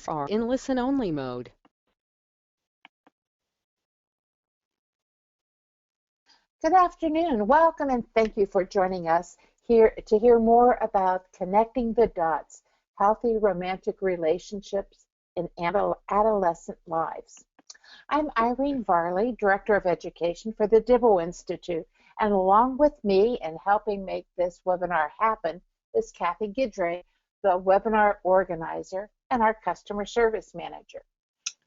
are in listen-only mode. Good afternoon. Welcome and thank you for joining us here to hear more about connecting the dots, healthy romantic relationships in adolescent lives. I'm Irene Varley, Director of Education for the Dibble Institute, and along with me in helping make this webinar happen is Kathy Gidre, the webinar organizer and our customer service manager.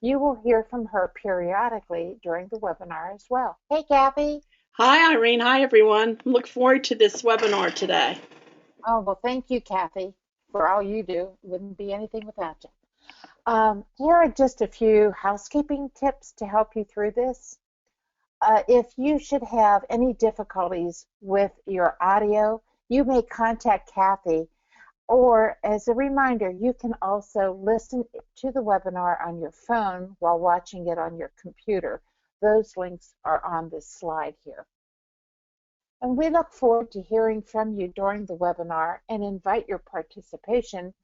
You will hear from her periodically during the webinar as well. Hey, Kathy. Hi, Irene. Hi, everyone. I look forward to this webinar today. Oh, well, thank you, Kathy, for all you do. Wouldn't be anything without you. Here are just a few housekeeping tips to help you through this. If you should have any difficulties with your audio, you may contact Kathy, or as a reminder, you can also listen to the webinar on your phone while watching it on your computer. Those links are on this slide here. And we look forward to hearing from you during the webinar and invite your participation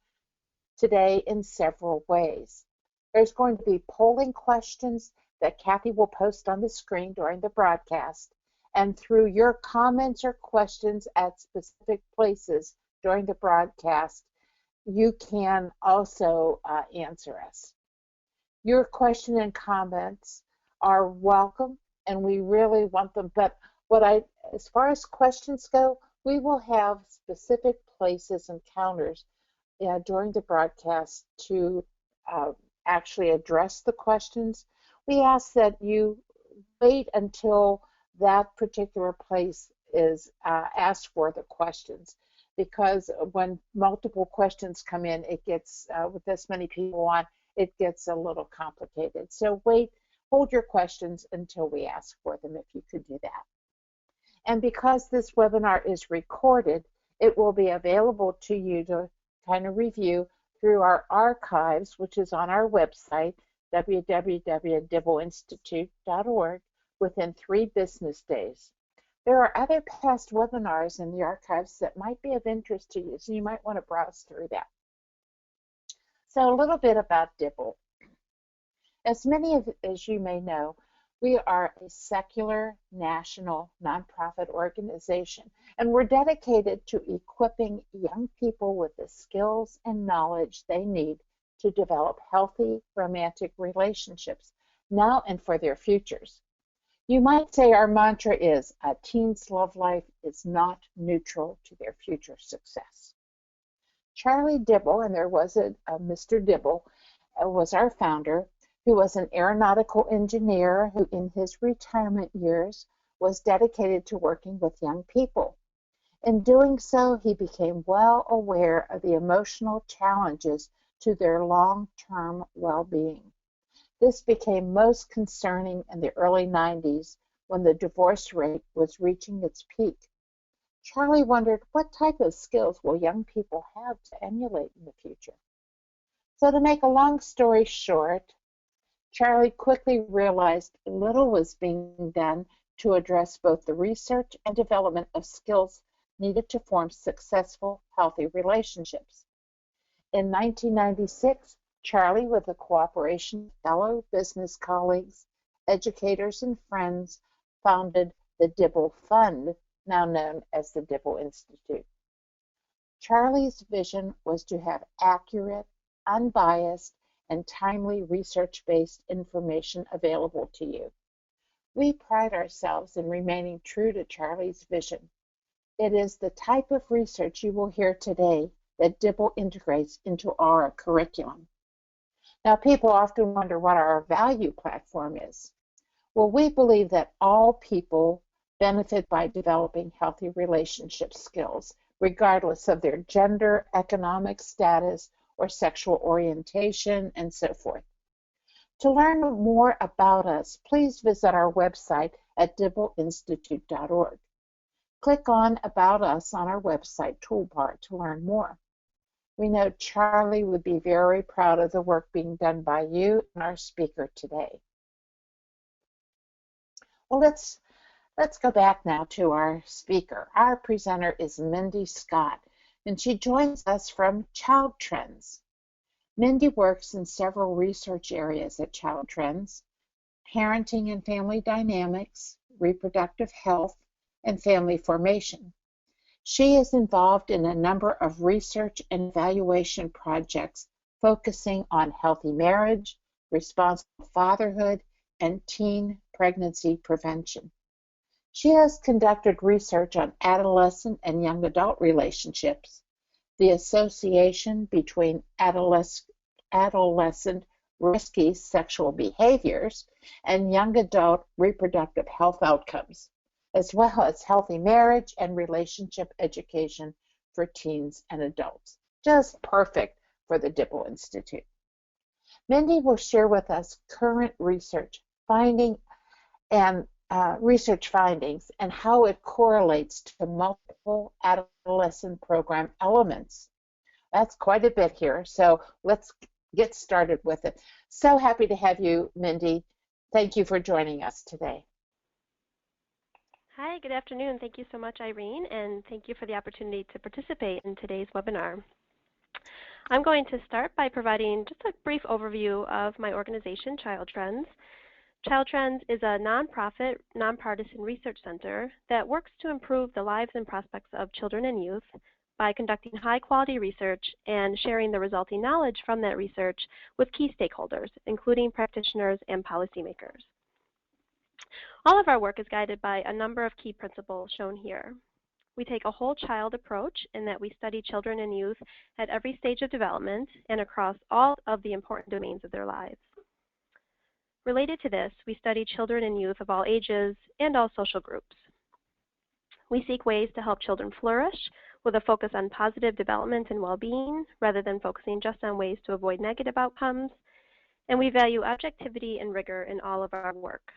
today in several ways. There's going to be polling questions that Kathy will post on the screen during the broadcast, and through your comments or questions at specific places during the broadcast, you can also answer us. Your question and comments are welcome, and we really want them, but as far as questions go, we will have specific places and counters during the broadcast to actually address the questions. We ask that you wait until that particular place is asked for the questions, because when multiple questions come in, it gets, with this many people on, it gets a little complicated. So hold your questions until we ask for them, if you could do that. And because this webinar is recorded, it will be available to you to kind of review through our archives, which is on our website, www.dibbleinstitute.org, within 3 business days. There are other past webinars in the archives that might be of interest to you, so you might want to browse through that. So a little bit about Dibble. As many as you may know, we are a secular, national, nonprofit organization, and we're dedicated to equipping young people with the skills and knowledge they need to develop healthy romantic relationships now and for their futures. You might say our mantra is, a teen's love life is not neutral to their future success. Charlie Dibble, and there was a Mr. Dibble, was our founder, who was an aeronautical engineer who in his retirement years was dedicated to working with young people. In doing so, he became well aware of the emotional challenges to their long-term well-being. This became most concerning in the early 90s when the divorce rate was reaching its peak. Charlie wondered, what type of skills will young people have to emulate in the future? So to make a long story short, Charlie quickly realized little was being done to address both the research and development of skills needed to form successful, healthy relationships. In 1996, Charlie, with the cooperation of fellow business colleagues, educators, and friends, founded the Dibble Fund, now known as the Dibble Institute. Charlie's vision was to have accurate, unbiased, and timely research-based information available to you. We pride ourselves in remaining true to Charlie's vision. It is the type of research you will hear today that Dibble integrates into our curriculum. Now, people often wonder what our value platform is. Well, we believe that all people benefit by developing healthy relationship skills, regardless of their gender, economic status, or sexual orientation, and so forth. To learn more about us, please visit our website at dibbleinstitute.org. Click on About Us on our website toolbar to learn more. We know Charlie would be very proud of the work being done by you and our speaker today. Well, let's go back now to our speaker. Our presenter is Mindy Scott, and she joins us from Child Trends. Mindy works in several research areas at Child Trends: parenting and family dynamics, reproductive health, and family formation. She is involved in a number of research and evaluation projects focusing on healthy marriage, responsible fatherhood, and teen pregnancy prevention. She has conducted research on adolescent and young adult relationships, the association between adolescent risky sexual behaviors and young adult reproductive health outcomes, as well as healthy marriage and relationship education for teens and adults. Just perfect for the Dibble Institute. Mindy will share with us current research findings and how it correlates to multiple adolescent program elements. That's quite a bit here, so let's get started with it. So happy to have you, Mindy. Thank you for joining us today. Hi, good afternoon. Thank you so much, Irene, and thank you for the opportunity to participate in today's webinar. I'm going to start by providing just a brief overview of my organization, Child Trends. Child Trends is a nonprofit, nonpartisan research center that works to improve the lives and prospects of children and youth by conducting high-quality research and sharing the resulting knowledge from that research with key stakeholders, including practitioners and policymakers. All of our work is guided by a number of key principles shown here. We take a whole child approach in that we study children and youth at every stage of development and across all of the important domains of their lives. Related to this, we study children and youth of all ages and all social groups. We seek ways to help children flourish with a focus on positive development and well-being rather than focusing just on ways to avoid negative outcomes. And we value objectivity and rigor in all of our work.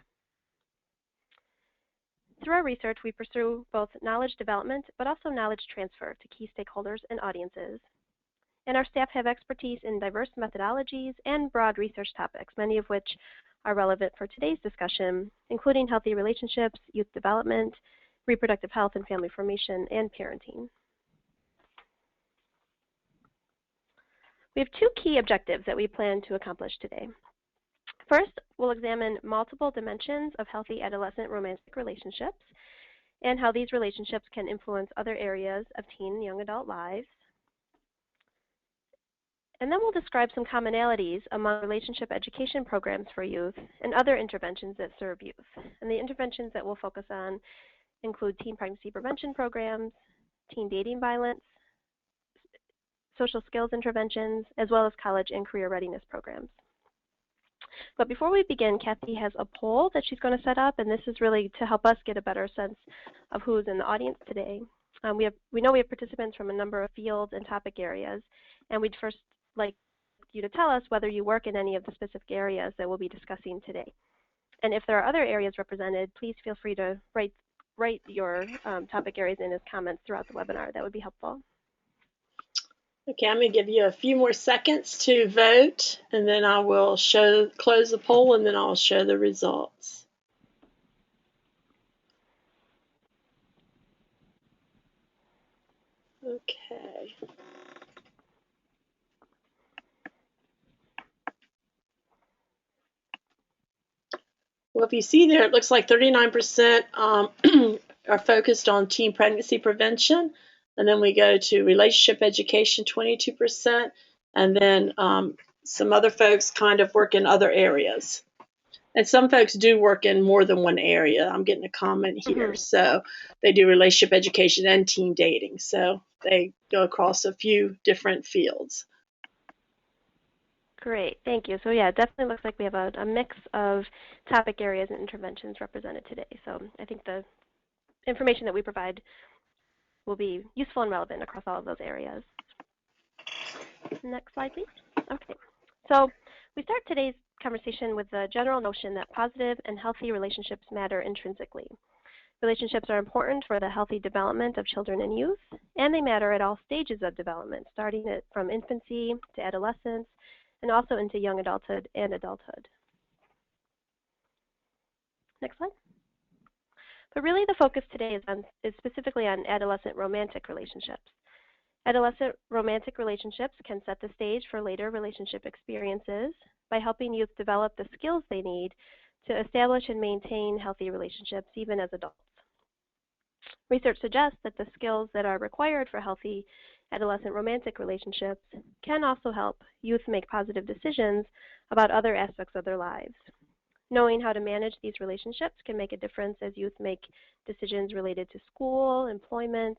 Through our research, we pursue both knowledge development but also knowledge transfer to key stakeholders and audiences. And our staff have expertise in diverse methodologies and broad research topics, many of which are relevant for today's discussion, including healthy relationships, youth development, reproductive health and family formation, and parenting. We have two key objectives that we plan to accomplish today. First, we'll examine multiple dimensions of healthy adolescent romantic relationships and how these relationships can influence other areas of teen and young adult lives. And then we'll describe some commonalities among relationship education programs for youth and other interventions that serve youth. And the interventions that we'll focus on include teen pregnancy prevention programs, teen dating violence, social skills interventions, as well as college and career readiness programs. But before we begin, Kathy has a poll that she's going to set up, and this is really to help us get a better sense of who's in the audience today. We know we have participants from a number of fields and topic areas, and we'd first like you to tell us whether you work in any of the specific areas that we'll be discussing today. And if there are other areas represented, please feel free to write your topic areas in as comments throughout the webinar. That would be helpful. Okay, I'm going to give you a few more seconds to vote, and then I will close the poll, and then I'll show the results. Okay. Well, if you see there, it looks like 39% are focused on teen pregnancy prevention. And then we go to relationship education, 22%. And then some other folks kind of work in other areas. And some folks do work in more than one area. I'm getting a comment here. So they do relationship education and teen dating. So they go across a few different fields. Great, thank you. So yeah, it definitely looks like we have a mix of topic areas and interventions represented today. So I think the information that we provide will be useful and relevant across all of those areas. Next slide, please. Okay, so we start today's conversation with the general notion that positive and healthy relationships matter intrinsically. Relationships are important for the healthy development of children and youth, and they matter at all stages of development, starting from infancy to adolescence, and also into young adulthood and adulthood. Next slide. But really the focus today is specifically on adolescent romantic relationships. Adolescent romantic relationships can set the stage for later relationship experiences by helping youth develop the skills they need to establish and maintain healthy relationships even as adults. Research suggests that the skills that are required for healthy adolescent romantic relationships can also help youth make positive decisions about other aspects of their lives. Knowing how to manage these relationships can make a difference as youth make decisions related to school, employment,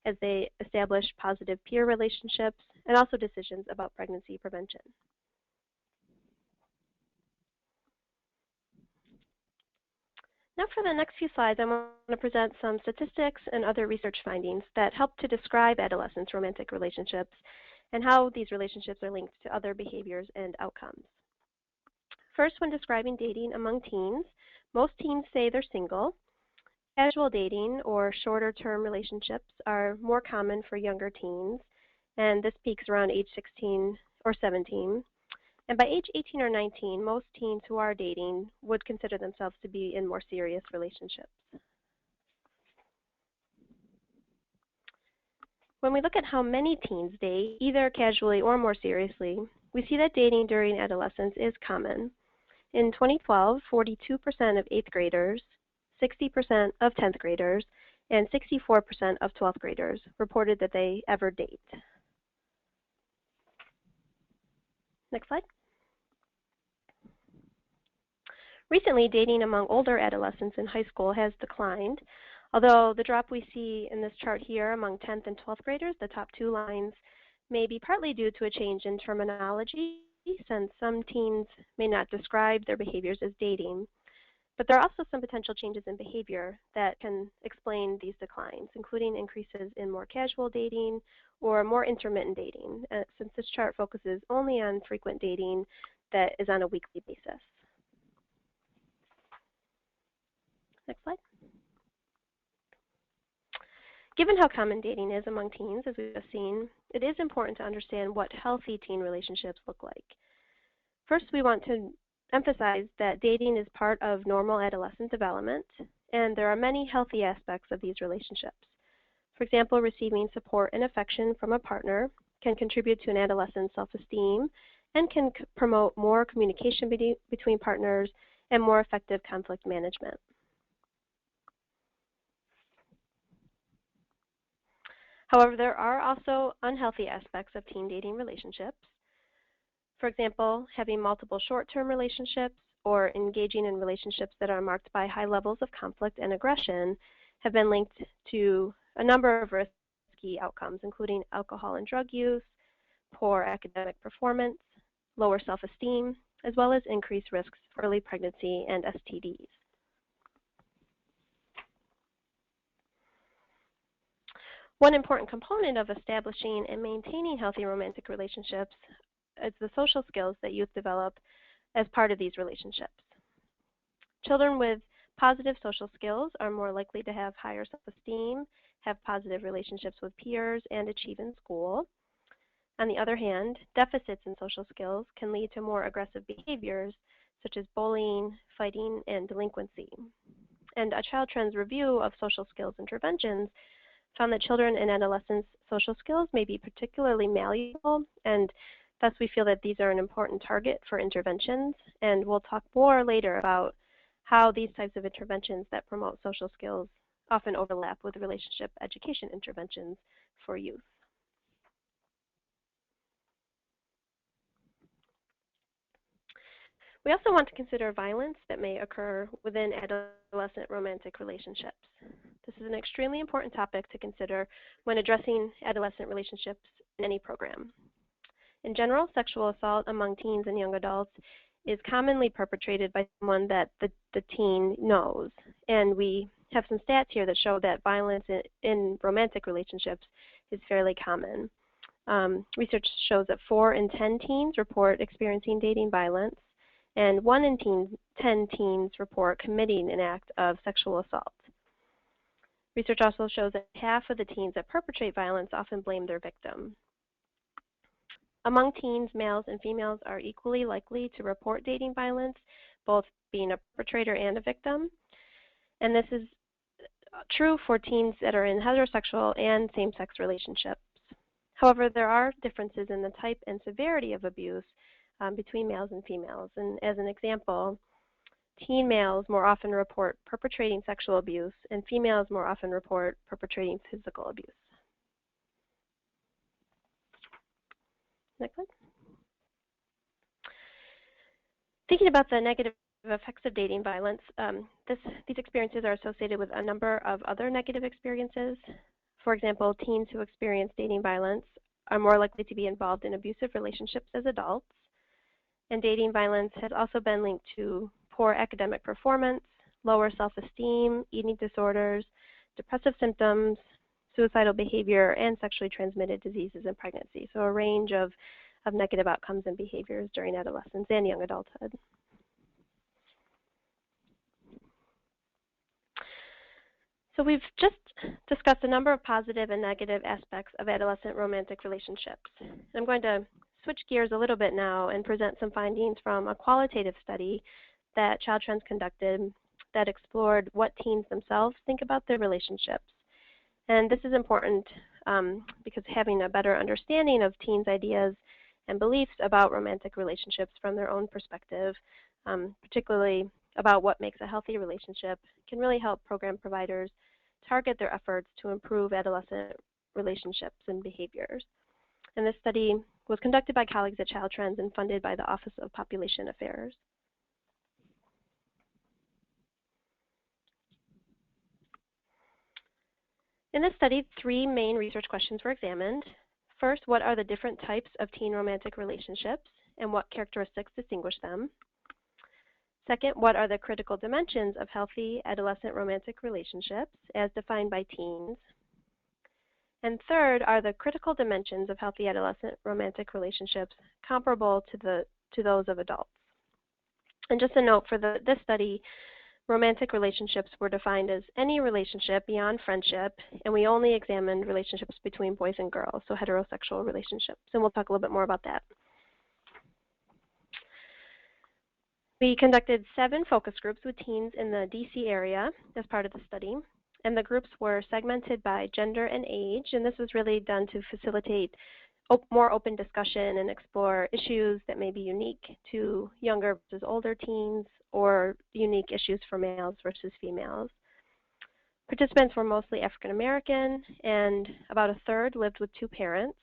as they establish positive peer relationships, and also decisions about pregnancy prevention. Now for the next few slides, I want to present some statistics and other research findings that help to describe adolescents' romantic relationships and how these relationships are linked to other behaviors and outcomes. First, when describing dating among teens, most teens say they're single. Casual dating or shorter-term relationships are more common for younger teens, and this peaks around age 16 or 17. And by age 18 or 19, most teens who are dating would consider themselves to be in more serious relationships. When we look at how many teens date, either casually or more seriously, we see that dating during adolescence is common. In 2012, 42% of 8th graders, 60% of 10th graders, and 64% of 12th graders reported that they ever date. Next slide. Recently, dating among older adolescents in high school has declined, although the drop we see in this chart here among 10th and 12th graders, the top two lines, may be partly due to a change in terminology, since some teens may not describe their behaviors as dating. But there are also some potential changes in behavior that can explain these declines, including increases in more casual dating or more intermittent dating, since this chart focuses only on frequent dating that is on a weekly basis. Next slide. Given how common dating is among teens, as we've just seen, it is important to understand what healthy teen relationships look like. First, we want to emphasize that dating is part of normal adolescent development, and there are many healthy aspects of these relationships. For example, receiving support and affection from a partner can contribute to an adolescent's self-esteem and can promote more communication between partners and more effective conflict management. However, there are also unhealthy aspects of teen dating relationships. For example, having multiple short-term relationships or engaging in relationships that are marked by high levels of conflict and aggression have been linked to a number of risky outcomes, including alcohol and drug use, poor academic performance, lower self-esteem, as well as increased risks for early pregnancy and STDs. One important component of establishing and maintaining healthy romantic relationships is the social skills that youth develop as part of these relationships. Children with positive social skills are more likely to have higher self-esteem, have positive relationships with peers, and achieve in school. On the other hand, deficits in social skills can lead to more aggressive behaviors, such as bullying, fighting, and delinquency. And a Child Trends review of social skills interventions found that children and adolescents' social skills may be particularly malleable, and thus we feel that these are an important target for interventions. And we'll talk more later about how these types of interventions that promote social skills often overlap with relationship education interventions for youth. We also want to consider violence that may occur within adolescent romantic relationships. This is an extremely important topic to consider when addressing adolescent relationships in any program. In general, sexual assault among teens and young adults is commonly perpetrated by someone that the teen knows. And we have some stats here that show that violence in romantic relationships is fairly common. Research shows that 4 in 10 teens report experiencing dating violence, and 1 in 10 teens report committing an act of sexual assault. Research also shows that half of the teens that perpetrate violence often blame their victim. Among teens, males and females are equally likely to report dating violence, both being a perpetrator and a victim. And this is true for teens that are in heterosexual and same-sex relationships. However, there are differences in the type and severity of abuse between males and females. And as an example, teen males more often report perpetrating sexual abuse, and females more often report perpetrating physical abuse. Next slide. Thinking about the negative effects of dating violence, these experiences are associated with a number of other negative experiences. For example, teens who experience dating violence are more likely to be involved in abusive relationships as adults. And dating violence has also been linked to poor academic performance, lower self-esteem, eating disorders, depressive symptoms, suicidal behavior, and sexually transmitted diseases in pregnancy. So a range of negative outcomes and behaviors during adolescence and young adulthood. So we've just discussed a number of positive and negative aspects of adolescent romantic relationships. I'm going to switch gears a little bit now and present some findings from a qualitative study that Child Trends conducted that explored what teens themselves think about their relationships. And this is important because having a better understanding of teens' ideas and beliefs about romantic relationships from their own perspective, particularly about what makes a healthy relationship, can really help program providers target their efforts to improve adolescent relationships and behaviors. And this study was conducted by colleagues at Child Trends and funded by the Office of Population Affairs. In this study, 3 main research questions were examined. First, what are the different types of teen romantic relationships and what characteristics distinguish them? Second, what are the critical dimensions of healthy adolescent romantic relationships as defined by teens? And third, are the critical dimensions of healthy adolescent romantic relationships comparable to those of adults? And just a note for this study, romantic relationships were defined as any relationship beyond friendship, and we only examined relationships between boys and girls, so heterosexual relationships. And we'll talk a little bit more about that. We conducted 7 focus groups with teens in the DC area as part of the study, and the groups were segmented by gender and age, and this was really done to facilitate more open discussion and explore issues that may be unique to younger versus older teens or unique issues for males versus females. Participants were mostly African American, and about a third lived with 2 parents.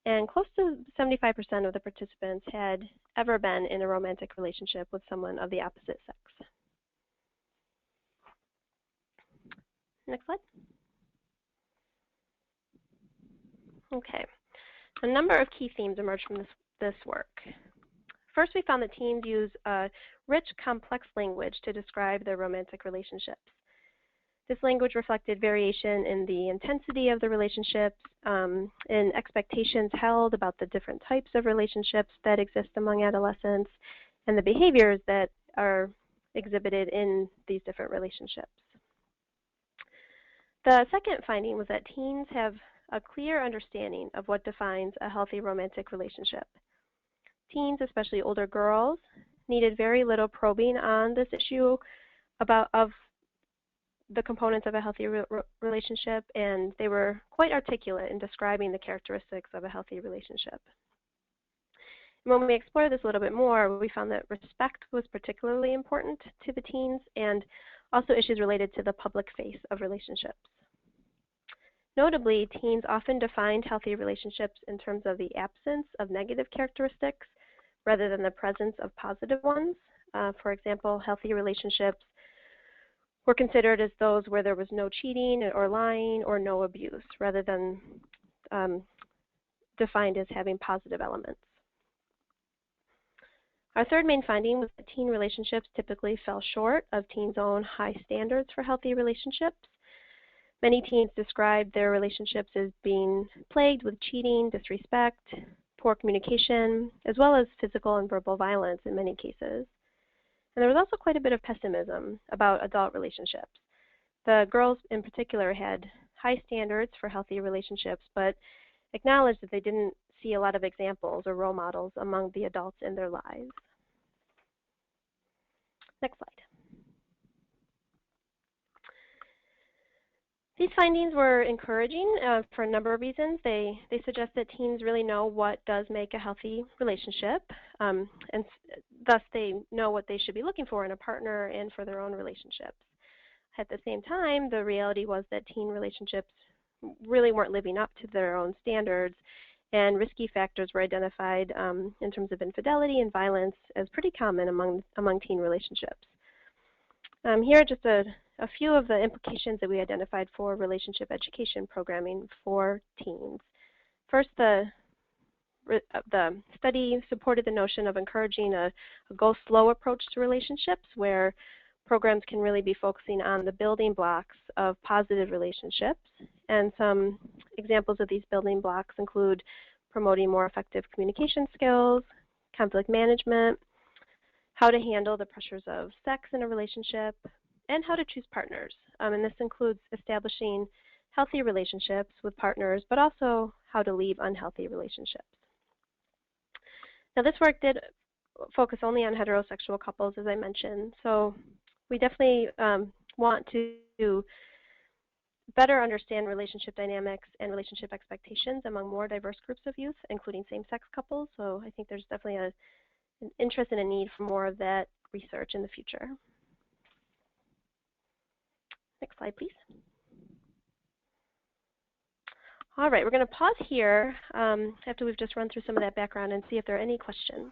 And close to 75% of the participants had ever been in a romantic relationship with someone of the opposite sex. Next slide. Okay. A number of key themes emerged from this work. First, we found that teens use a rich, complex language to describe their romantic relationships. This language reflected variation in the intensity of the relationships, in expectations held about the different types of relationships that exist among adolescents, and the behaviors that are exhibited in these different relationships. The second finding was that teens have a clear understanding of what defines a healthy romantic relationship. Teens, especially older girls, needed very little probing on this issue of the components of a healthy relationship, and they were quite articulate in describing the characteristics of a healthy relationship. And when we explored this a little bit more, we found that respect was particularly important to the teens, and also issues related to the public face of relationships. Notably, teens often defined healthy relationships in terms of the absence of negative characteristics rather than the presence of positive ones. For example, healthy relationships were considered as those where there was no cheating or lying or no abuse, rather than defined as having positive elements. Our third main finding was that teen relationships typically fell short of teens' own high standards for healthy relationships. Many teens described their relationships as being plagued with cheating, disrespect, poor communication, as well as physical and verbal violence in many cases. And there was also quite a bit of pessimism about adult relationships. The girls in particular had high standards for healthy relationships, but acknowledged that they didn't see a lot of examples or role models among the adults in their lives. Next slide. These findings were encouraging for a number of reasons. They suggest that teens really know what does make a healthy relationship, and thus they know what they should be looking for in a partner and for their own relationships. At the same time, the reality was that teen relationships really weren't living up to their own standards, and risky factors were identified in terms of infidelity and violence as pretty common among teen relationships. Here are just a few of the implications that we identified for relationship education programming for teens. First, the study supported the notion of encouraging a go slow approach to relationships, where programs can really be focusing on the building blocks of positive relationships. And some examples of these building blocks include promoting more effective communication skills, conflict management, how to handle the pressures of sex in a relationship, and how to choose partners. And this includes establishing healthy relationships with partners, but also how to leave unhealthy relationships. Now, this work did focus only on heterosexual couples, as I mentioned. So we definitely want to better understand relationship dynamics and relationship expectations among more diverse groups of youth, including same-sex couples. So I think there's definitely an interest and a need for more of that research in the future. Next slide, please. All right, we're going to pause here after we've just run through some of that background and see if there are any questions.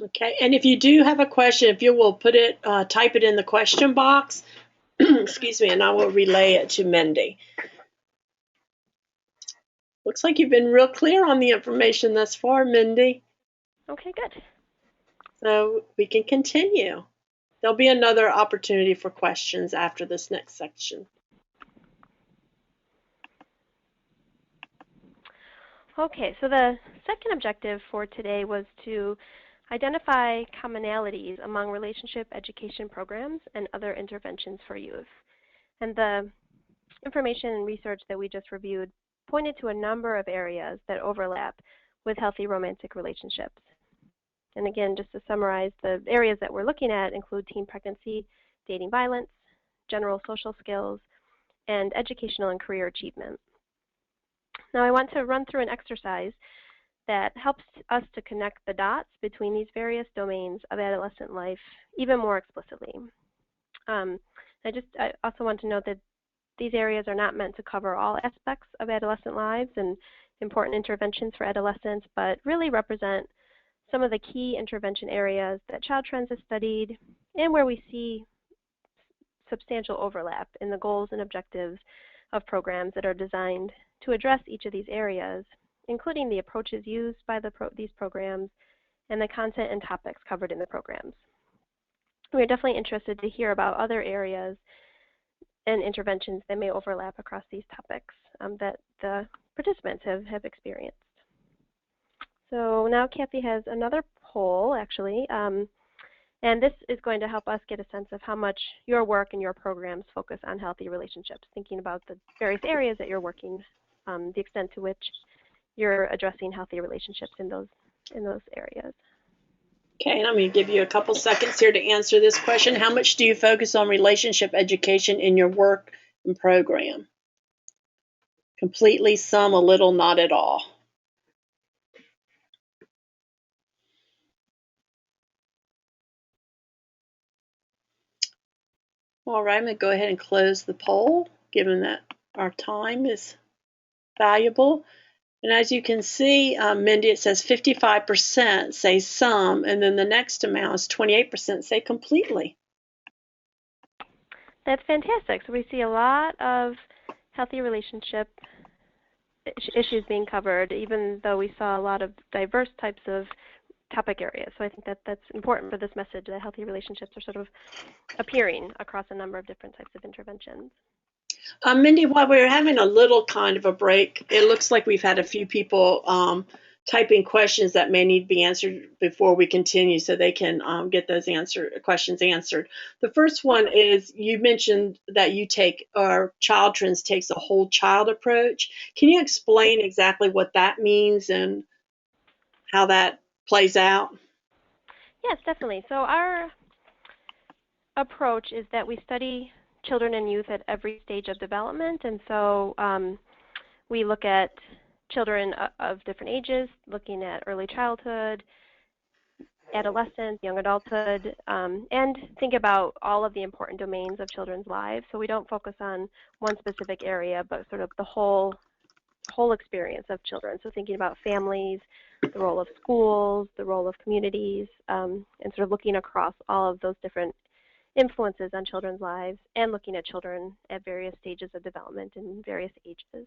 Okay, and if you do have a question, if you will put it, type it in the question box, excuse me, and I will relay it to Mindy. Looks like you've been real clear on the information thus far, Mindy. Okay, good. So we can continue. There'll be another opportunity for questions after this next section. Okay, so the second objective for today was to identify commonalities among relationship education programs and other interventions for youth. And the information and research that we just reviewed pointed to a number of areas that overlap with healthy romantic relationships. And again, just to summarize, the areas that we're looking at include teen pregnancy, dating violence, general social skills, and educational and career achievement. Now I want to run through an exercise that helps us to connect the dots between these various domains of adolescent life even more explicitly. I also want to note that these areas are not meant to cover all aspects of adolescent lives and important interventions for adolescents, but really represent some of the key intervention areas that Child Trends has studied and where we see substantial overlap in the goals and objectives of programs that are designed to address each of these areas, including the approaches used by these programs and the content and topics covered in the programs. We're definitely interested to hear about other areas and interventions that may overlap across these topics that the participants have experienced. So now Kathy has another poll, actually, and this is going to help us get a sense of how much your work and your programs focus on healthy relationships, thinking about the various areas that you're working, the extent to which you're addressing healthy relationships in those areas. Okay, and I'm going to give you a couple seconds here to answer this question. How much do you focus on relationship education in your work and program? Completely, some, a little, not at all. All right, I'm going to go ahead and close the poll, given that our time is valuable. And as you can see, Mindy, it says 55% say some, and then the next amount is 28% say completely. That's fantastic. So we see a lot of healthy relationship issues being covered, even though we saw a lot of diverse types of topic areas. So I think that's important for this message, that healthy relationships are sort of appearing across a number of different types of interventions. Mindy, while we're having a little kind of a break, it looks like we've had a few people typing questions that may need to be answered before we continue, so they can get those questions answered. The first one is, you mentioned that you Child Trends takes a whole child approach. Can you explain exactly what that means and how that plays out? Yes, definitely. So our approach is that we study children and youth at every stage of development, and so we look at children of different ages, looking at early childhood, adolescence, young adulthood, and think about all of the important domains of children's lives. So we don't focus on one specific area, but sort of the whole experience of children. So thinking about families, the role of schools, the role of communities, and sort of looking across all of those different influences on children's lives, and looking at children at various stages of development in various ages.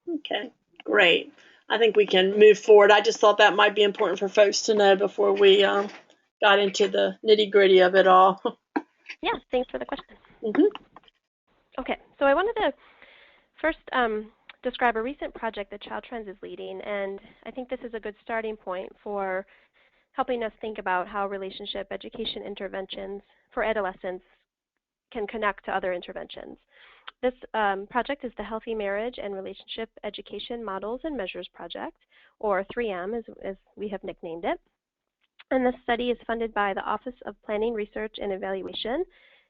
Okay, great. I think we can move forward. I just thought that might be important for folks to know before we got into the nitty-gritty of it all. Yeah, thanks for the question. Mm-hmm. Okay, so I wanted to first describe a recent project that Child Trends is leading, and I think this is a good starting point for helping us think about how relationship education interventions for adolescents can connect to other interventions. This project is the Healthy Marriage and Relationship Education Models and Measures Project, or 3M as we have nicknamed it. And this study is funded by the Office of Planning, Research, and Evaluation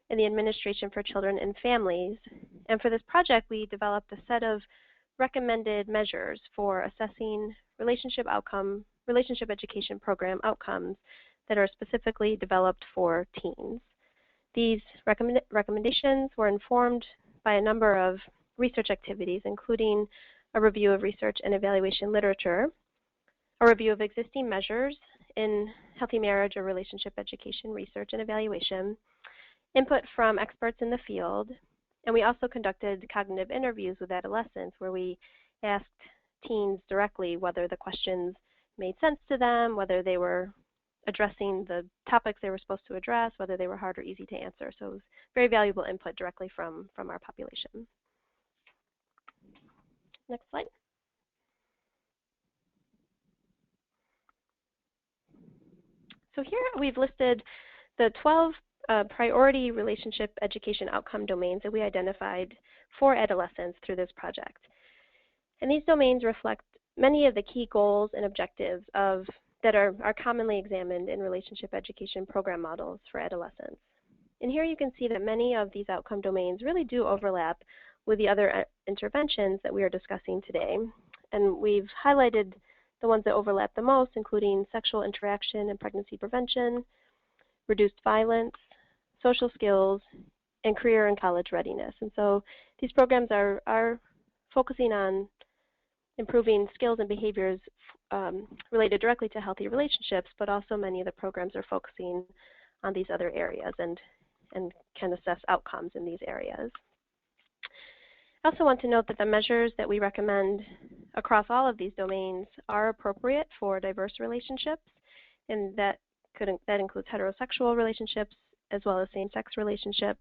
in the Administration for Children and Families. And for this project, we developed a set of recommended measures for assessing relationship education program outcomes that are specifically developed for teens. These recommendations were informed by a number of research activities, including a review of research and evaluation literature, a review of existing measures in healthy marriage or relationship education research and evaluation, input from experts in the field, and we also conducted cognitive interviews with adolescents where we asked teens directly whether the questions made sense to them, whether they were addressing the topics they were supposed to address, whether they were hard or easy to answer. So it was very valuable input directly from our population. Next slide. So here we've listed the 12 priority relationship education outcome domains that we identified for adolescents through this project. And these domains reflect many of the key goals and objectives that are commonly examined in relationship education program models for adolescents. And here you can see that many of these outcome domains really do overlap with the other interventions that we are discussing today. And we've highlighted the ones that overlap the most, including sexual interaction and pregnancy prevention, reduced violence, social skills, and career and college readiness. And so these programs are focusing on improving skills and behaviors related directly to healthy relationships, but also many of the programs are focusing on these other areas and can assess outcomes in these areas. I also want to note that the measures that we recommend across all of these domains are appropriate for diverse relationships, and that includes heterosexual relationships as well as same-sex relationships.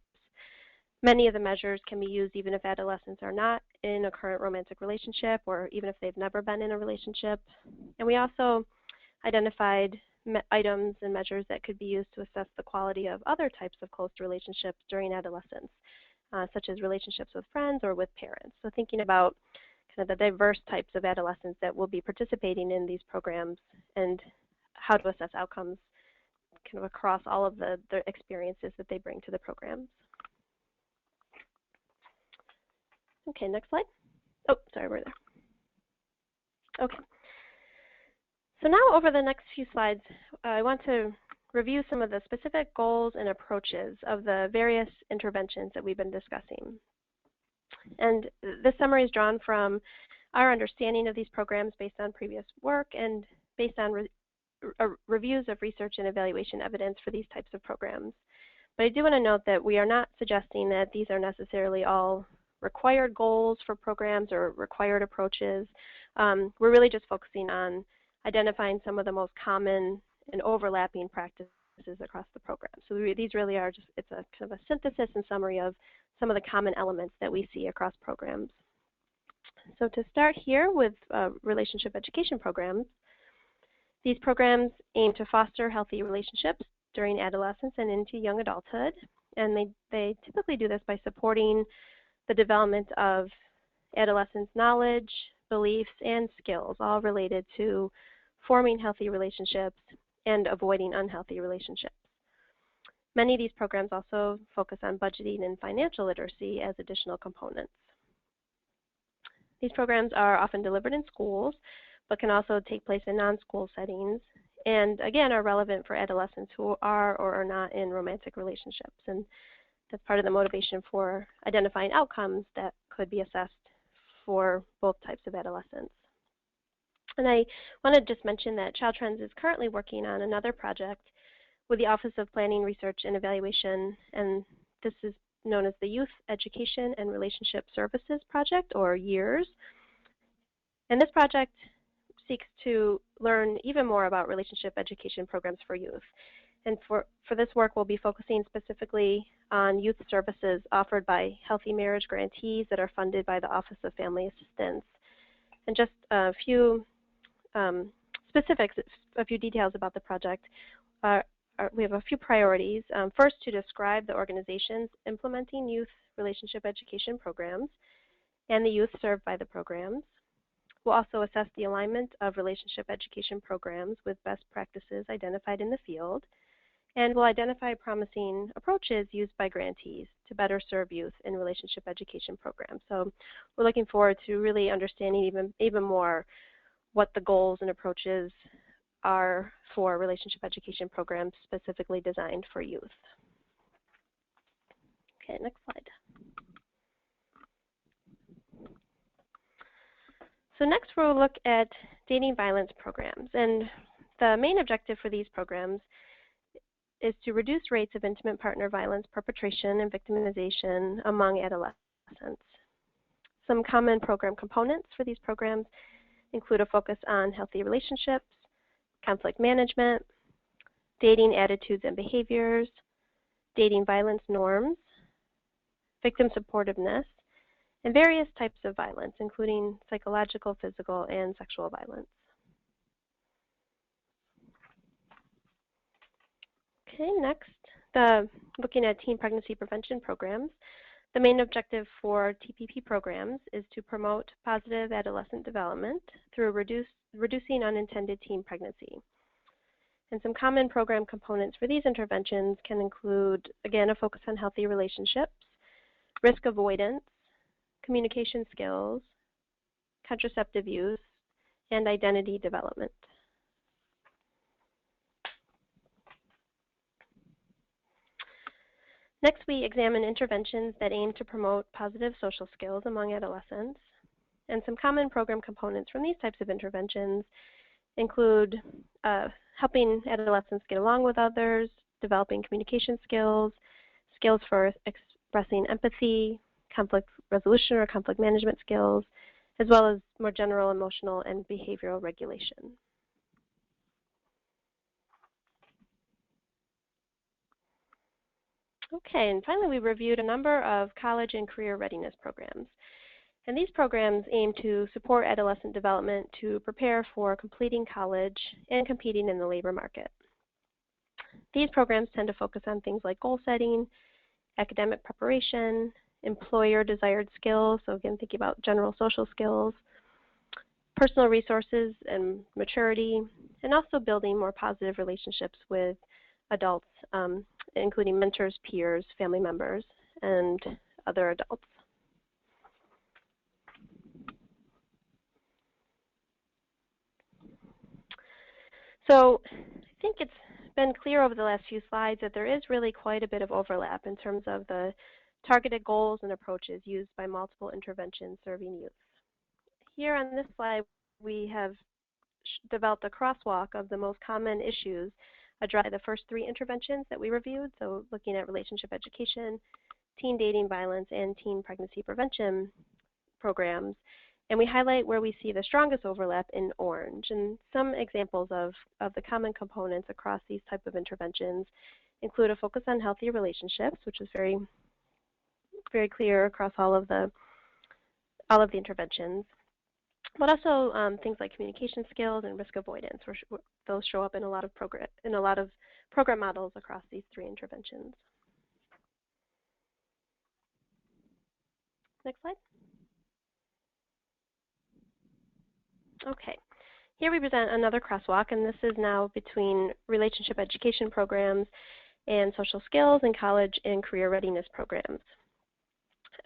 Many of the measures can be used even if adolescents are not in a current romantic relationship or even if they've never been in a relationship. And we also identified items and measures that could be used to assess the quality of other types of close relationships during adolescence, such as relationships with friends or with parents. So thinking about kind of the diverse types of adolescents that will be participating in these programs and how to assess outcomes kind of across all of the experiences that they bring to the programs. Okay, next slide. Oh, sorry, we're there. Okay. So now over the next few slides, I want to review some of the specific goals and approaches of the various interventions that we've been discussing. And this summary is drawn from our understanding of these programs based on previous work and based on reviews of research and evaluation evidence for these types of programs. But I do want to note that we are not suggesting that these are necessarily all required goals for programs or required approaches. We're really just focusing on identifying some of the most common and overlapping practices across the program. So these really are just, it's a kind of a synthesis and summary of some of the common elements that we see across programs. So to start here with relationship education programs, these programs aim to foster healthy relationships during adolescence and into young adulthood. And they typically do this by supporting the development of adolescents' knowledge, beliefs, and skills, all related to forming healthy relationships and avoiding unhealthy relationships. Many of these programs also focus on budgeting and financial literacy as additional components. These programs are often delivered in schools, but can also take place in non-school settings, and again are relevant for adolescents who are or are not in romantic relationships. And that's part of the motivation for identifying outcomes that could be assessed for both types of adolescents. And I want to just mention that Child Trends is currently working on another project with the Office of Planning, Research, and Evaluation, and this is known as the Youth Education and Relationship Services Project, or YEARS. And this project seeks to learn even more about relationship education programs for youth. And for this work, we'll be focusing specifically on youth services offered by Healthy Marriage grantees that are funded by the Office of Family Assistance. And just a few specifics, a few details about the project. We have a few priorities. First, to describe the organizations implementing youth relationship education programs and the youth served by the programs. We'll also assess the alignment of relationship education programs with best practices identified in the field. And we'll identify promising approaches used by grantees to better serve youth in relationship education programs. So we're looking forward to really understanding even more what the goals and approaches are for relationship education programs specifically designed for youth. Okay, next slide. So next we'll look at dating violence programs. And the main objective for these programs is to reduce rates of intimate partner violence perpetration and victimization among adolescents. Some common program components for these programs include a focus on healthy relationships, conflict management, dating attitudes and behaviors, dating violence norms, victim supportiveness, and various types of violence, including psychological, physical, and sexual violence. Okay, next, looking at teen pregnancy prevention programs. The main objective for TPP programs is to promote positive adolescent development through reducing unintended teen pregnancy. And some common program components for these interventions can include, again, a focus on healthy relationships, risk avoidance, communication skills, contraceptive use, and identity development. Next, we examine interventions that aim to promote positive social skills among adolescents. And some common program components from these types of interventions include helping adolescents get along with others, developing communication skills, skills for expressing empathy, conflict resolution or conflict management skills, as well as more general emotional and behavioral regulation. Okay, and finally we reviewed a number of college and career readiness programs. And these programs aim to support adolescent development to prepare for completing college and competing in the labor market. These programs tend to focus on things like goal setting, academic preparation, employer desired skills, so again thinking about general social skills, personal resources and maturity, and also building more positive relationships with adults, including mentors, peers, family members, and other adults. So I think it's been clear over the last few slides that there is really quite a bit of overlap in terms of the targeted goals and approaches used by multiple interventions serving youth. Here on this slide, we have developed a crosswalk of the most common issues addressed by the first three interventions that we reviewed, so looking at relationship education, teen dating violence, and teen pregnancy prevention programs. And we highlight where we see the strongest overlap in orange. And some examples of the common components across these type of interventions include a focus on healthy relationships, which is very, very clear across all of the interventions. But also things like communication skills and risk avoidance, where those show up in a lot of program models across these three interventions. Next slide. Okay, here we present another crosswalk, and this is now between relationship education programs and social skills and college and career readiness programs.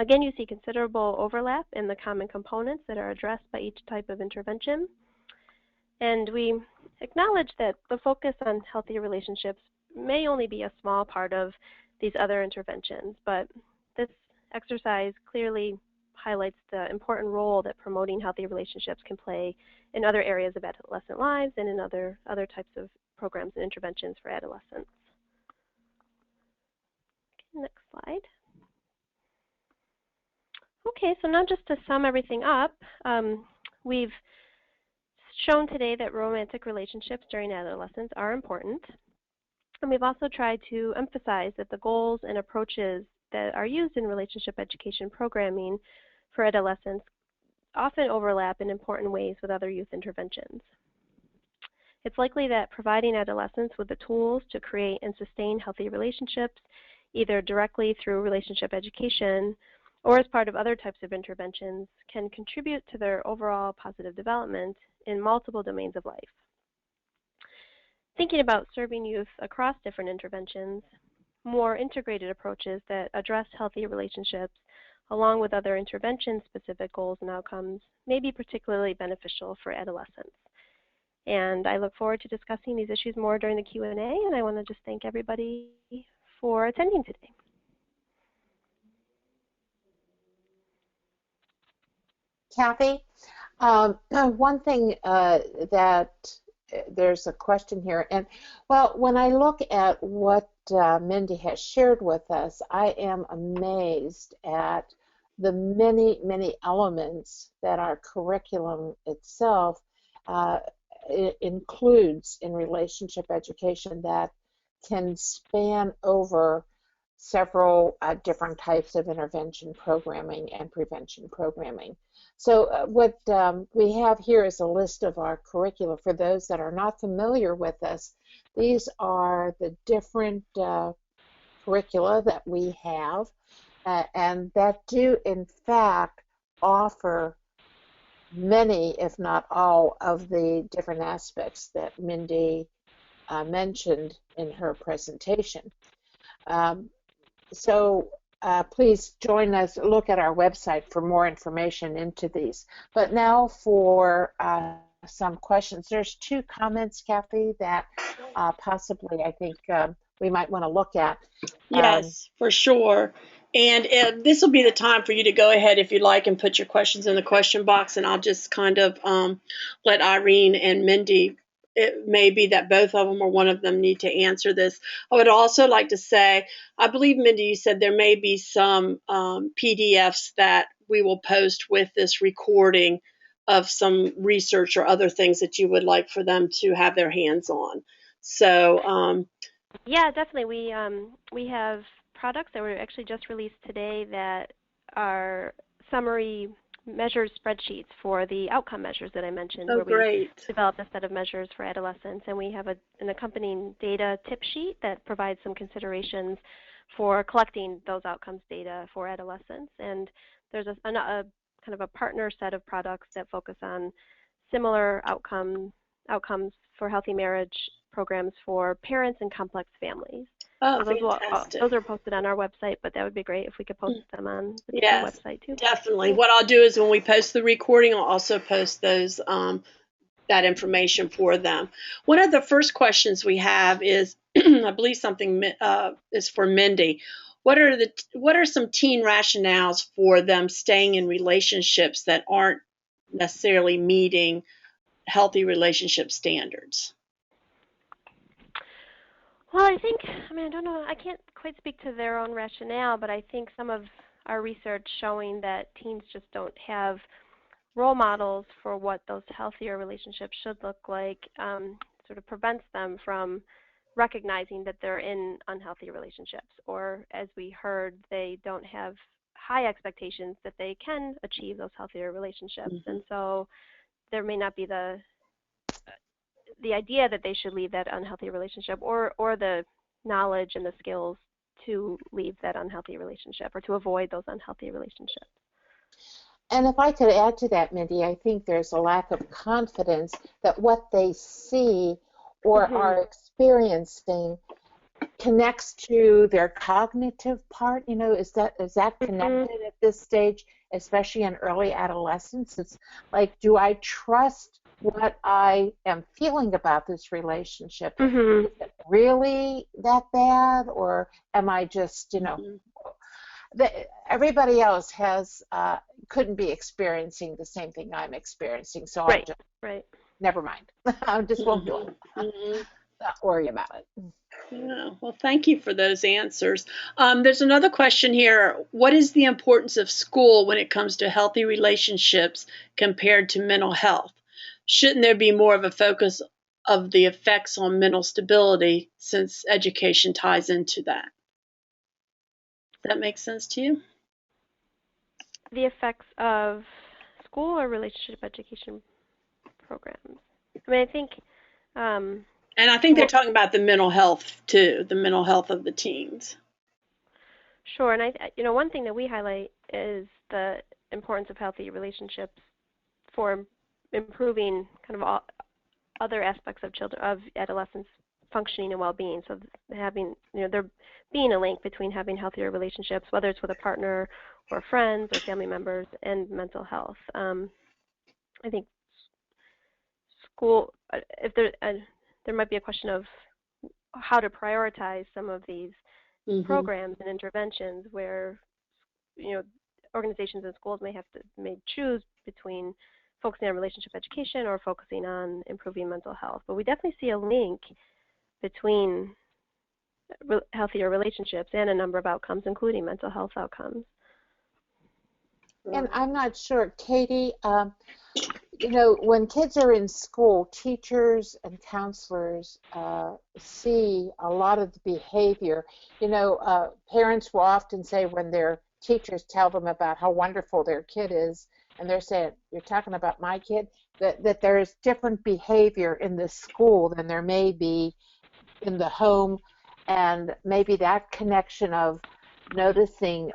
Again, you see considerable overlap in the common components that are addressed by each type of intervention. And we acknowledge that the focus on healthy relationships may only be a small part of these other interventions, but this exercise clearly highlights the important role that promoting healthy relationships can play in other areas of adolescent lives and in other types of programs and interventions for adolescents. Okay, next slide. Okay, so now just to sum everything up, we've shown today that romantic relationships during adolescence are important. And we've also tried to emphasize that the goals and approaches that are used in relationship education programming for adolescents often overlap in important ways with other youth interventions. It's likely that providing adolescents with the tools to create and sustain healthy relationships, either directly through relationship education or as part of other types of interventions, can contribute to their overall positive development in multiple domains of life. Thinking about serving youth across different interventions, more integrated approaches that address healthy relationships along with other intervention-specific goals and outcomes may be particularly beneficial for adolescents. And I look forward to discussing these issues more during the Q&A, and I want to just thank everybody for attending today. Kathy, one thing that there's a question here, and well, when I look at what Mindy has shared with us, I am amazed at the many, many elements that our curriculum itself includes in relationship education that can span over several different types of intervention programming and prevention programming. So what we have here is a list of our curricula. For those that are not familiar with us, these are the different curricula that we have and that do in fact offer many, if not all, of the different aspects that Mindy mentioned in her presentation. So please join us, look at our website for more information into these. But now for some questions. There's two comments, Kathy, that possibly I think we might want to look at. Yes, for sure. And this will be the time for you to go ahead if you'd like and put your questions in the question box, and I'll just kind of let Irene and Mindy, it may be that both of them or one of them need to answer this. I would also like to say, I believe, Mindy, you said there may be some PDFs that we will post with this recording of some research or other things that you would like for them to have their hands on. So yeah, definitely. We have products that were actually just released today that are summary measures spreadsheets for the outcome measures that I mentioned. Oh, great. We developed a set of measures for adolescents, and we have an accompanying data tip sheet that provides some considerations for collecting those outcomes data for adolescents. And there's a kind of a partner set of products that focus on similar outcomes for healthy marriage programs for parents and complex families. Oh, so fantastic. those are posted on our website, but that would be great if we could post them on the website too. Definitely. What I'll do is when we post the recording, I'll also post those that information for them. One of the first questions we have is, I believe something is for Mindy. What are some teen rationales for them staying in relationships that aren't necessarily meeting healthy relationship standards? Well, I don't know, I can't quite speak to their own rationale, but I think some of our research showing that teens just don't have role models for what those healthier relationships should look like sort of prevents them from recognizing that they're in unhealthy relationships, or as we heard, they don't have high expectations that they can achieve those healthier relationships. Mm-hmm. And so there may not be the idea that they should leave that unhealthy relationship or the knowledge and the skills to leave that unhealthy relationship or to avoid those unhealthy relationships. And if I could add to that, Mindy, I think there's a lack of confidence that what they see or are experiencing connects to their cognitive part? Is that connected at this stage, especially in early adolescence? It's like, do I trust what I am feeling about this relationship? Mm-hmm. Is it really that bad, or am I just, everybody else couldn't be experiencing the same thing I'm experiencing, so I'll Right. just Right. never mind. I just won't do it. Mhm. Not worry about it. Yeah, well, thank you for those answers. There's another question here. What is the importance of school when it comes to healthy relationships compared to mental health? Shouldn't there be more of a focus of the effects on mental stability since education ties into that? Does that make sense to you? The effects of school or relationship education programs. I mean, I think. And I think they're Well, talking about the mental health too, the mental health of the teens. sure, and one thing that we highlight is the importance of healthy relationships for improving kind of all other aspects of adolescents functioning and well-being. So having, there being a link between having healthier relationships, whether it's with a partner or friends or family members, and mental health. I think school, if there might be a question of how to prioritize some of these programs and interventions where organizations and schools may choose between focusing on relationship education or focusing on improving mental health. But we definitely see a link between healthier relationships and a number of outcomes, including mental health outcomes. And I'm not sure, Katie, when kids are in school, teachers and counselors see a lot of the behavior. Parents will often say when their teachers tell them about how wonderful their kid is, and they're saying, "You're talking about my kid," that there's different behavior in the school than there may be in the home, and maybe that connection of noticing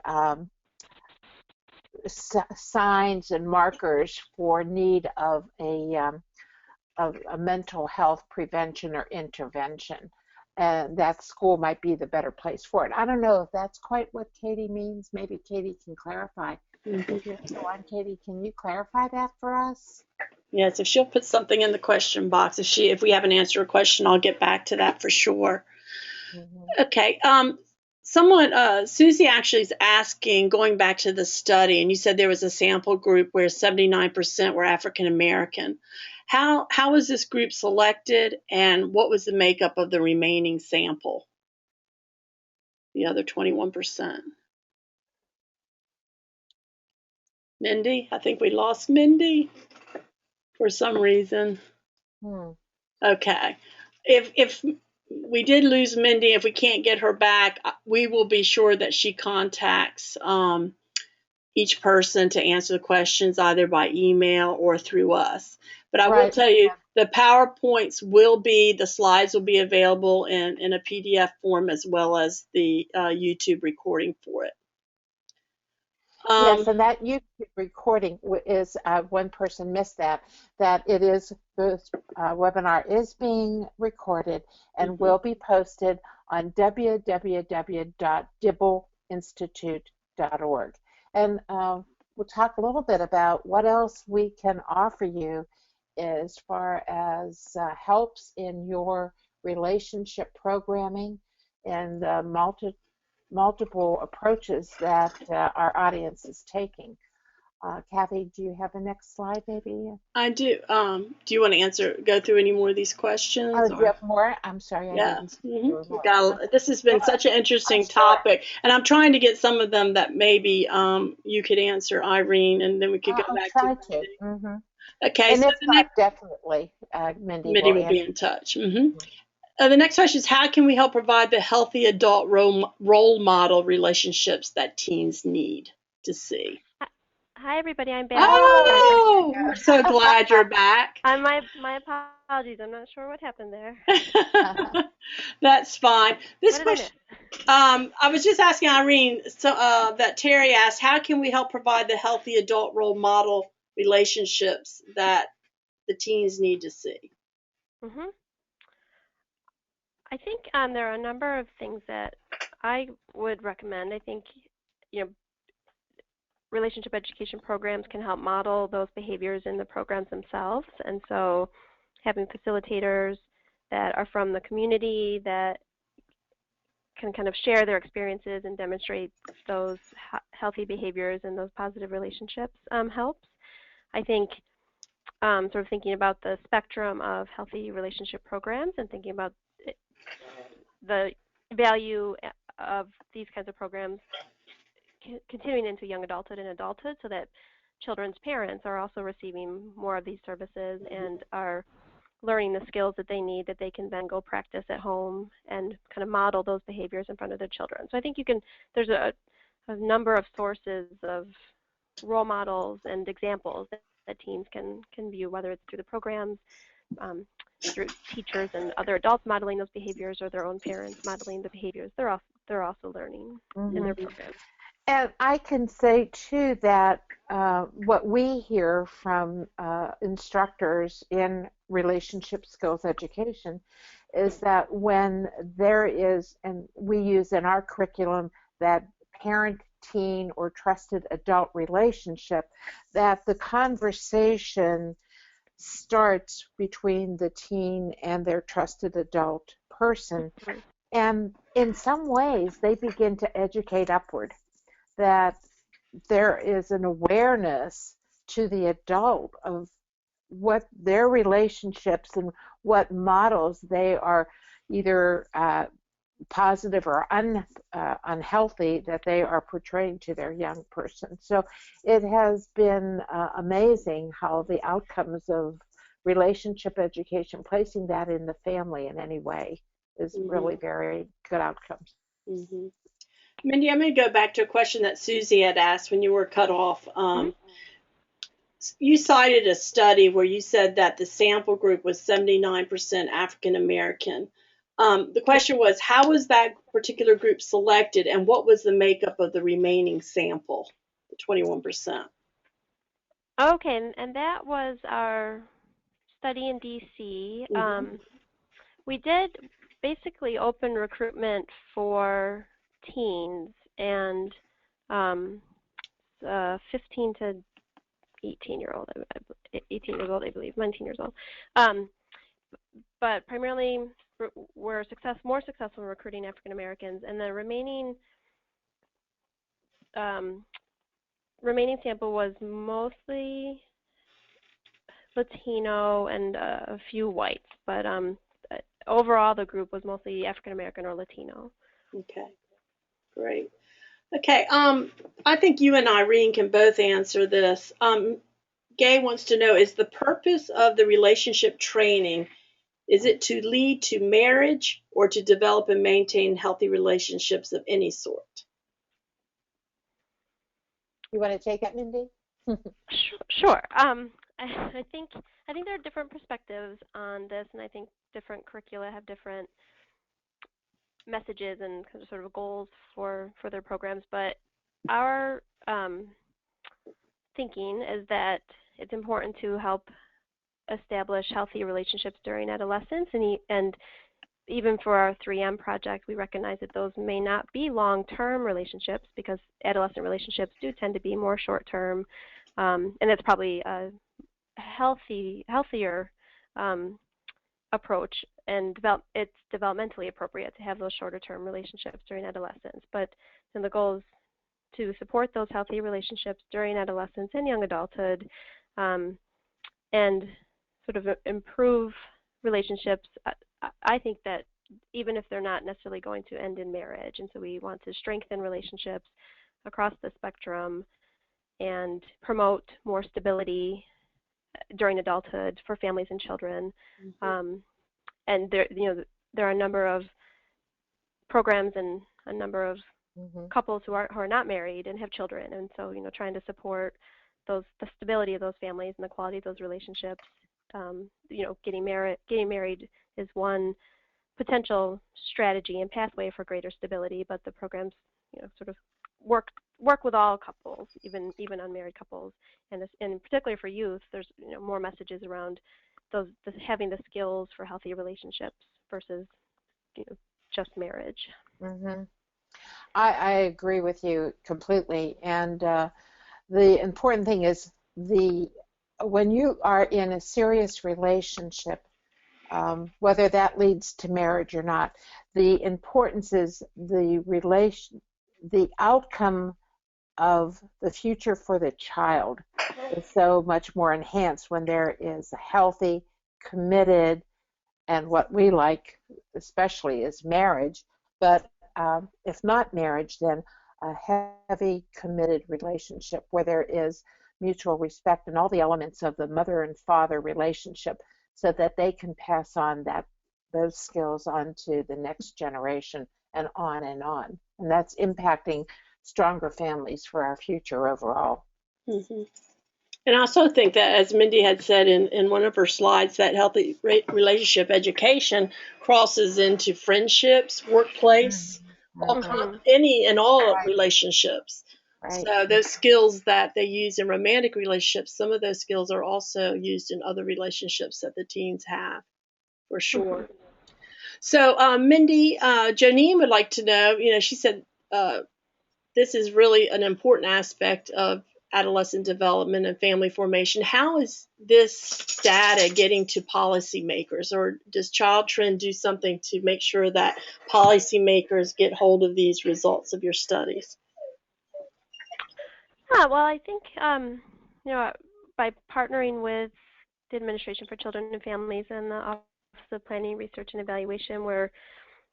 signs and markers for need of a mental health prevention or intervention, and that school might be the better place for it. I don't know if that's quite what Katie means. Maybe Katie can clarify. If you're still on, Katie, can you clarify that for us? Yes, if she'll put something in the question box, if we haven't answered a question, I'll get back to that for sure. Okay. Susie actually is asking, going back to the study, and you said there was a sample group where 79% were African American. How was this group selected, and what was the makeup of the remaining sample? The other 21%. Mindy, I think we lost Mindy for some reason. Okay. If we did lose Mindy, if we can't get her back, we will be sure that she contacts each person to answer the questions either by email or through us. But I will tell you, the PowerPoints the slides will be available in a PDF form as well as the YouTube recording for it. Yes, and that YouTube recording is, one person missed that the webinar is being recorded and will be posted on www.dibbleinstitute.org. And we'll talk a little bit about what else we can offer you as far as helps in your relationship programming and multiple approaches that our audience is taking. Kathy, do you have the next slide, maybe? I do. Do you want to go through any more of these questions? Do you have more? I'm sorry, I didn't. This has been such an interesting topic, and I'm trying to get some of them that maybe you could answer, Irene, and then we could go back to. Okay, and so if not, definitely, Mindy will be in touch. The next question is, how can we help provide the healthy adult role model relationships that teens need to see? Hi, everybody. I'm back. Oh, we're so glad you're back. My apologies. I'm not sure what happened there. That's fine. This what question, I was just asking Irene, that Terry asked, how can we help provide the healthy adult role model relationships that the teens need to see? I think there are a number of things that I would recommend. I think, relationship education programs can help model those behaviors in the programs themselves. And so having facilitators that are from the community that can kind of share their experiences and demonstrate those healthy behaviors and those positive relationships helps. I think sort of thinking about the spectrum of healthy relationship programs and thinking about the value of these kinds of programs continuing into young adulthood and adulthood so that children's parents are also receiving more of these services and are learning the skills that they need that they can then go practice at home and kind of model those behaviors in front of their children. So I think there's a number of sources of role models and examples that teens can view, whether it's through the programs, through teachers and other adults modeling those behaviors, or their own parents modeling the behaviors they're also learning in their programs. And I can say, too, that what we hear from instructors in relationship skills education is that when there is, and we use in our curriculum, that parent-teen or trusted adult relationship, that the conversation starts between the teen and their trusted adult person. And in some ways, they begin to educate upward, that there is an awareness to the adult of what their relationships and what models they are either positive or unhealthy that they are portraying to their young person. So it has been amazing how the outcomes of relationship education, placing that in the family in any way, is really very good outcomes. Mindy, I'm going to go back to a question that Susie had asked when you were cut off. You cited a study where you said that the sample group was 79% African American. The question was, how was that particular group selected, and what was the makeup of the remaining sample, the 21%? Okay, and that was our study in DC. We did basically open recruitment for teens and 15 to 18 years old, I believe, 19 years old. But primarily we're more successful in recruiting African Americans, and the remaining sample was mostly Latino and a few whites, but overall the group was mostly African American or Latino. Okay, great. Okay, I think you and Irene can both answer this. Gay wants to know, is the purpose of the relationship training, is it to lead to marriage or to develop and maintain healthy relationships of any sort? You want to take it, Mindy? Sure. I think there are different perspectives on this, and I think different curricula have different messages and sort of goals for their programs. But our thinking is that it's important to help establish healthy relationships during adolescence, and even for our 3M project, we recognize that those may not be long-term relationships because adolescent relationships do tend to be more short-term, and it's probably a healthier approach, and it's developmentally appropriate to have those shorter-term relationships during adolescence. But the goal is to support those healthy relationships during adolescence and young adulthood, and sort of improve relationships. I think that even if they're not necessarily going to end in marriage, and so we want to strengthen relationships across the spectrum and promote more stability during adulthood for families and children. And there are a number of programs and a number of couples who are not married and have children, and so trying to support the stability of those families and the quality of those relationships. Getting married is one potential strategy and pathway for greater stability, but the programs sort of work with all couples, even unmarried couples, and particularly for youth, there's more messages around having the skills for healthy relationships versus just marriage. Mm-hmm. I agree with you completely. And the important thing is when you are in a serious relationship, whether that leads to marriage or not, the importance is the outcome of the future for the child is so much more enhanced when there is a healthy, committed, and what we like especially is marriage. But if not marriage, then a heavy, committed relationship where there is mutual respect and all the elements of the mother and father relationship, so that they can pass on those skills on to the next generation and on and on. And that's impacting stronger families for our future overall. Mm-hmm. And I also think that, as Mindy had said in one of her slides, that healthy relationship education crosses into friendships, workplace, Mm-hmm. any and all Right, relationships. right. So those skills that they use in romantic relationships, some of those skills are also used in other relationships that the teens have, for sure. So Mindy, Janine would like to know, she said this is really an important aspect of adolescent development and family formation. How is this data getting to policymakers, or does Child Trend do something to make sure that policymakers get hold of these results of your studies? Yeah, well, I think by partnering with the Administration for Children and Families and the Office of Planning, Research, and Evaluation, we're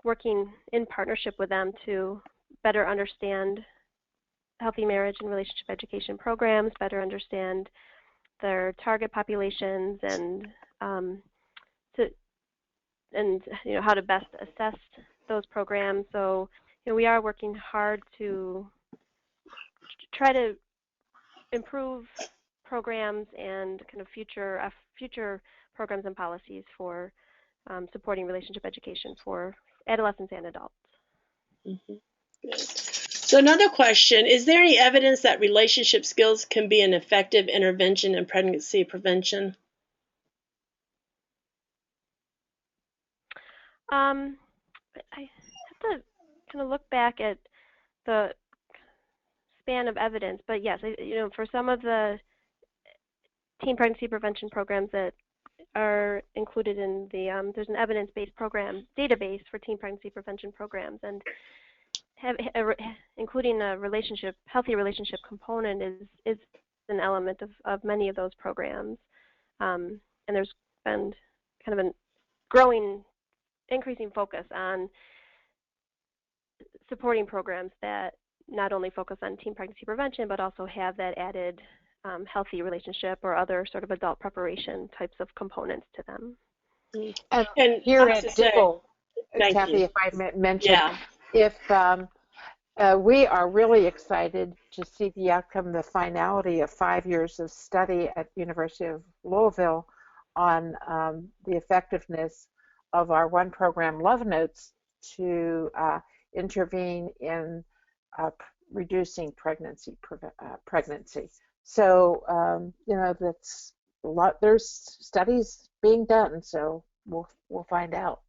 working in partnership with them to better understand healthy marriage and relationship education programs, better understand their target populations, and how to best assess those programs. So we are working hard to try to improve programs and kind of future programs and policies for supporting relationship education for adolescents and adults. Mm-hmm. Good. So another question, is there any evidence that relationship skills can be an effective intervention in pregnancy prevention? I have to kind of look back at the span of evidence, but yes, for some of the teen pregnancy prevention programs that are included in the there's an evidence-based program database for teen pregnancy prevention programs, and including a healthy relationship component is an element of many of those programs, and there's been kind of a increasing focus on supporting programs that not only focus on teen pregnancy prevention, but also have that added healthy relationship or other sort of adult preparation types of components to them. And here at Dibble, Kathy, if I mention, if we are really excited to see the outcome, the finality of 5 years of study at University of Louisville on the effectiveness of our one program, Love Notes, to intervene in reducing pregnancy. So that's a lot. There's studies being done, so we'll find out.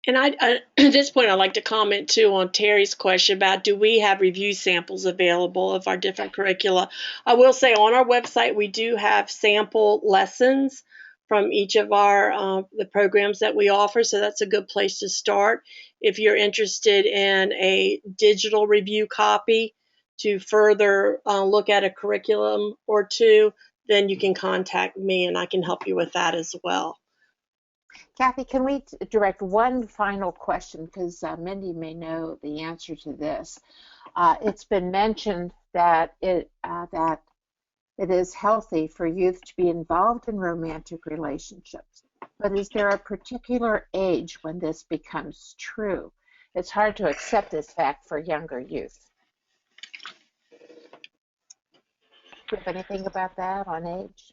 And at this point, I'd like to comment too on Terry's question about, do we have review samples available of our different curricula? I will say on our website we do have sample lessons from each of our the programs that we offer, so that's a good place to start. If you're interested in a digital review copy to further look at a curriculum or two, then you can contact me and I can help you with that as well. Kathy, can we direct one final question, because Mindy may know the answer to this. It's been mentioned that it is healthy for youth to be involved in romantic relationships, but is there a particular age when this becomes true? It's hard to accept this fact for younger youth. Do you have anything about that on age?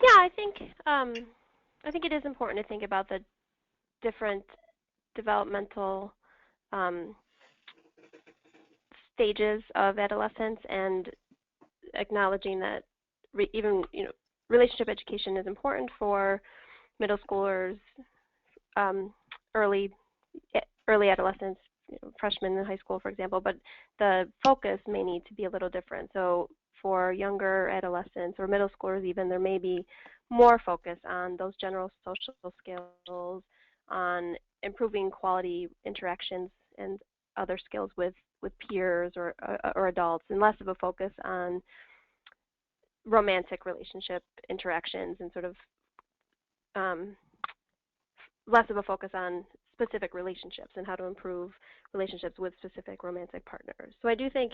Yeah, I think it is important to think about the different developmental stages of adolescence, and acknowledging that relationship education is important for middle schoolers, early early adolescents, freshmen in high school, for example, but the focus may need to be a little different. So for younger adolescents or middle schoolers even, there may be more focus on those general social skills, on improving quality interactions and other skills with peers or adults, and less of a focus on romantic relationship interactions and sort of um, less of a focus on specific relationships and how to improve relationships with specific romantic partners. So I think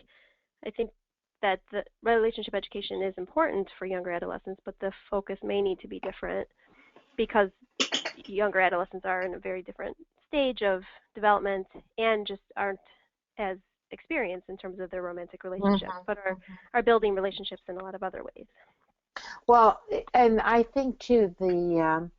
that the relationship education is important for younger adolescents, but the focus may need to be different because younger adolescents are in a very different stage of development and just aren't as experienced in terms of their romantic relationships, but are building relationships in a lot of other ways. Well, and I think too the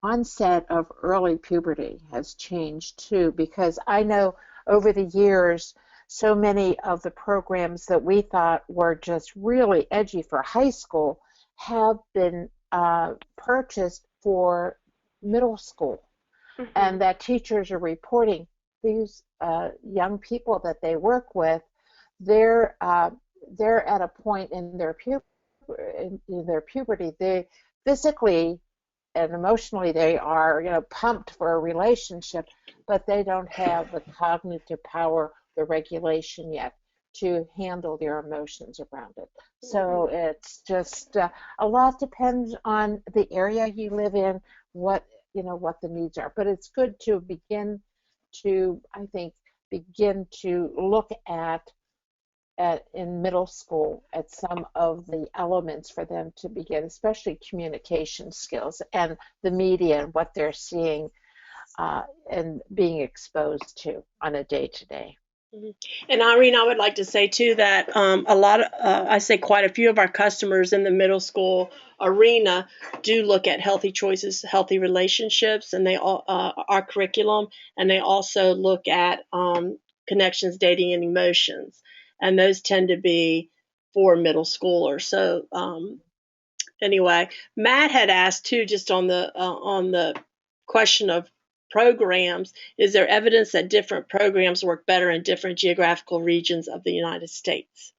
onset of early puberty has changed too, because I know over the years so many of the programs that we thought were just really edgy for high school have been purchased for middle school, and that teachers are reporting these young people that they work with, they're at a point in their puberty, they physically and emotionally they are, pumped for a relationship, but they don't have the cognitive power, the regulation yet to handle their emotions around it. So it's just a lot depends on the area you live in, what the needs are. But it's good to begin to, I think, look at in middle school at some of the elements for them to begin, especially communication skills and the media and what they're seeing and being exposed to on a day-to-day. And Irene, I would like to say too that I say quite a few of our customers in the middle school arena do look at healthy choices, healthy relationships, and they all our curriculum, and they also look at connections, dating, and emotions, and those tend to be for middle schoolers. So anyway, Matt had asked too, just on the question of programs, is there evidence that different programs work better in different geographical regions of the United States?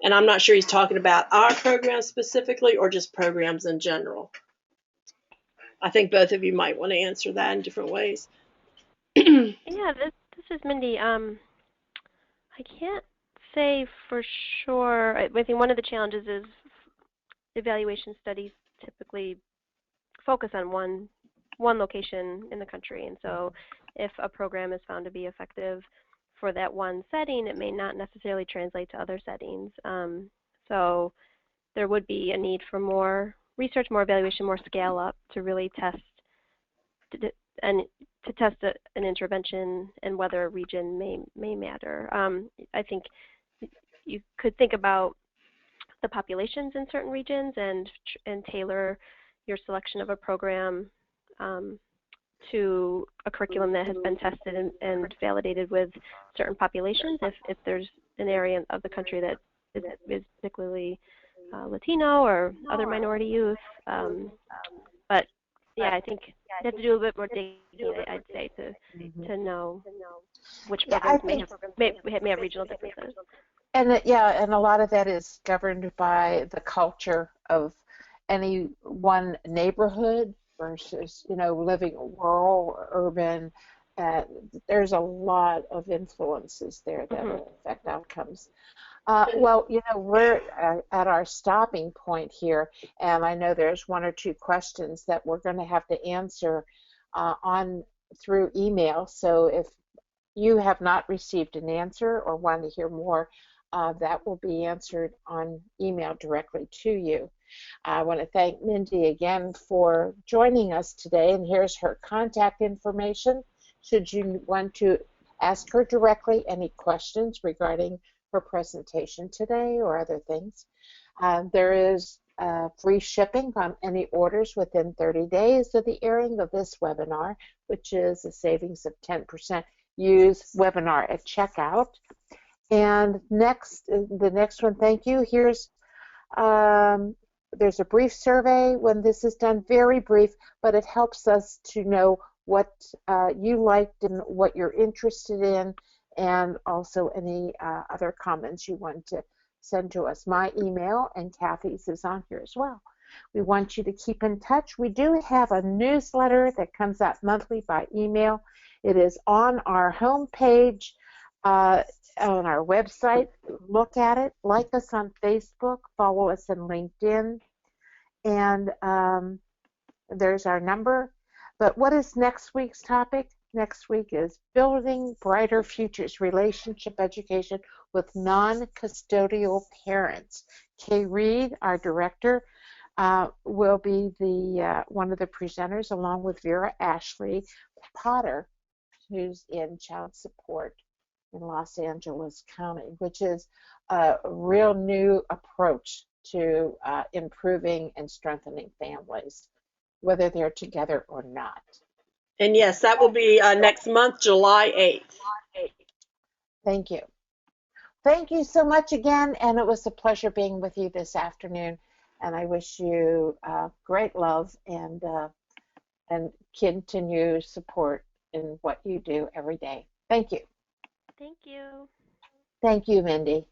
And I'm not sure he's talking about our program specifically or just programs in general. I think both of you might want to answer that in different ways. Yeah, this is Mindy. I can't say for sure. I think one of the challenges is evaluation studies typically focus on one location in the country, and so if a program is found to be effective for that one setting, it may not necessarily translate to other settings. So there would be a need for more research, more evaluation, more scale up to really test an intervention and whether a region may matter. I think you could think about the populations in certain regions and tailor your selection of a program to a curriculum that has been tested and validated with certain populations. If there's an area of the country that is particularly Latino or other minority youth, but yeah, I think you have to do a bit more digging, I'd say, to know which programs may have regional differences. And and a lot of that is governed by the culture of any one neighborhood versus, living rural or urban. There's a lot of influences there that affect outcomes. Well, we're at our stopping point here, and I know there's one or two questions that we're going to have to answer through email. So if you have not received an answer or want to hear more, that will be answered on email directly to you. I want to thank Mindy again for joining us today, and here's her contact information. Should you want to ask her directly any questions regarding her presentation today or other things. There is free shipping on any orders within 30 days of the airing of this webinar, which is a savings of 10%. Use webinar at checkout. And the next one, thank you. Here's there's a brief survey when this is done, very brief, but it helps us to know what you liked and what you're interested in, and also any other comments you want to send to us. My email and Kathy's is on here as well. We want you to keep in touch. We do have a newsletter that comes out monthly by email. It is on our homepage, on our website. Look at it. Like us on Facebook. Follow us on LinkedIn. And there's our number. But what is next week's topic? Next week is Building Brighter Futures, Relationship Education with Non-Custodial Parents. Kay Reed, our director, will be the one of the presenters, along with Vera Ashley Potter, who's in child support in Los Angeles County, which is a real new approach to improving and strengthening families, whether they're together or not. And yes, that will be next month, July 8th. Thank you. Thank you so much again, and it was a pleasure being with you this afternoon. And I wish you great love and continue support in what you do every day. Thank you. Thank you. Thank you, Mindy.